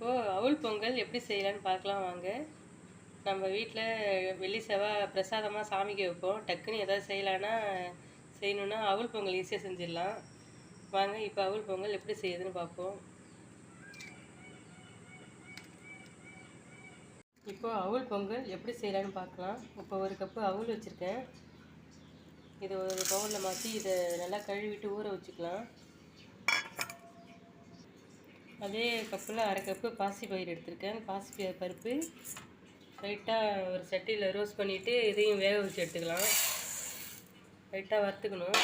இப்போது அவுள் பொங்கல் எப்படி செய்யலான்னு பார்க்கலாம் வாங்க. நம்ம வீட்டில் வெள்ளி செவ்வாய் பிரசாதமாக சாமிக்கு வைப்போம். டக்குன்னு எதாவது செய்யணுன்னா அவுள் பொங்கல் ஈஸியாக செஞ்சிடலாம். வாங்க இப்போ அவுள் பொங்கல் எப்படி செய்யுதுன்னு பார்ப்போம். இப்போது அவுள் பொங்கல் எப்படி செய்யலான்னு பார்க்கலாம். இப்போ ஒரு கப்பு அவுள் வச்சுருக்கேன். இதை ஒரு பவுலில் மாற்றி இதை நல்லா கழுவிட்டு ஊற வச்சுக்கலாம். அதே கப்பில் அரை கப்பு பாசிப்பயிறு எடுத்திருக்கேன். பருப்பு லைட்டாக ஒரு சட்டியில் ரோஸ்ட் பண்ணிவிட்டு இதையும் வேக வச்சு எடுத்துக்கலாம். லைட்டாக வறுத்துக்கணும்.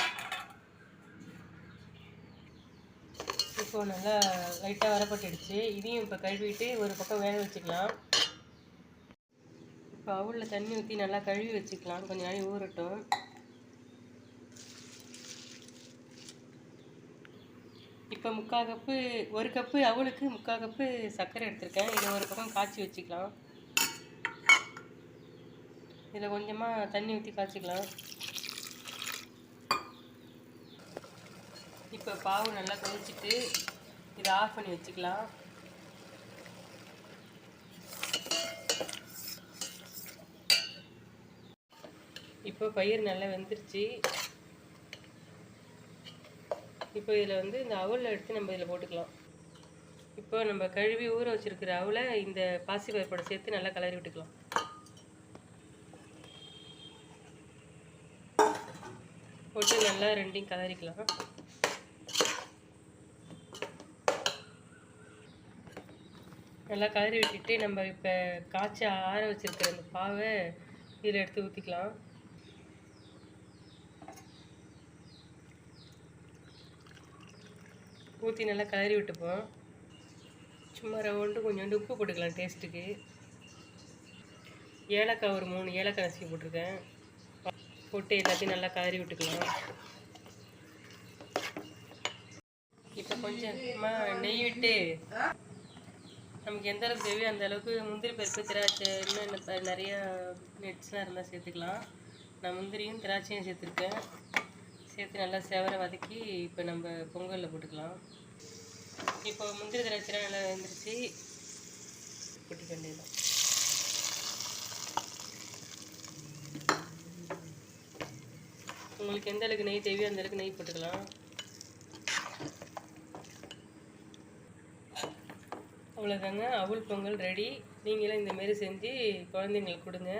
இப்போது நல்லா லைட்டாக வரப்பட்டுடுச்சு. இதையும் இப்போ கழுவிட்டு ஒரு பக்கம் வேக வச்சுக்கலாம். இப்போ அவுளில் தண்ணி ஊற்றி நல்லா கழுவி வச்சுக்கலாம். கொஞ்சம் நாள் ஊறட்டும். இப்போ ஒரு கப்பு அவுளுக்கு 3/4 கப்பு சர்க்கரை எடுத்திருக்கேன். இதை ஒரு பக்கம் காய்ச்சி வச்சுக்கலாம். இதில் கொஞ்சமாக தண்ணி ஊற்றி காய்ச்சிக்கலாம். இப்போ பாவு நல்லா கொதிச்சுட்டு இதை ஆஃப் பண்ணி வச்சுக்கலாம். இப்போ பயிர் நல்லா வெந்துருச்சு. இப்போ இதில் இந்த அவுளை எடுத்து நம்ம இதில் போட்டுக்கலாம். இப்போ நம்ம கழுவி ஊற வச்சுருக்கிற அவுளை இந்த பாசிப்பருப்போட சேர்த்து நல்லா கிளறி விட்டுக்கலாம். போட்டு நல்லா ரெண்டையும் கிளறிக்கலாம். நல்லா கிளறி விட்டுட்டு நம்ம இப்போ காய்ச்சி ஆற வச்சுருக்கிற அந்த பாவை இதில் எடுத்து ஊற்றிக்கலாம். ஊற்றி நல்லா கிளறி விட்டுப்போம். சும்மா ரவுண்டு கொஞ்சோண்டு உப்பு போட்டுக்கலாம் டேஸ்ட்டுக்கு. ஏலக்காய் ஒரு 3 ஏலக்காய் நசுக்கி போட்டிருக்கேன். போட்டு எல்லாத்தையும் நல்லா கிளறி விட்டுக்கலாம். இப்போ கொஞ்சமாக நெய் விட்டு நமக்கு எந்த அளவுக்கு தேவையோ அந்த அளவுக்கு முந்திரி பருப்பு, திராட்சை, இன்னும் நிறையா நட்ஸ்லாம் இருந்தால் சேர்த்துக்கலாம். நான் முந்திரியும் திராட்சையும் சேர்த்துருக்கேன். சேர்த்து நல்லா செவரை வதக்கி இப்போ நம்ம பொங்கலில் போட்டுக்கலாம். இப்போ முந்திரி திராட்சைலாம் நல்லா வெந்துருச்சு. போட்டு வேண்டியதான். உங்களுக்கு எந்த அளவுக்கு நெய் தேவையோ அந்த அளவுக்கு நெய் போட்டுக்கலாம். அவ்வளோதாங்க, அவுள் பொங்கல் ரெடி. நீங்களும் இந்தமாரி செஞ்சு குழந்தைங்களுக்கு கொடுங்க.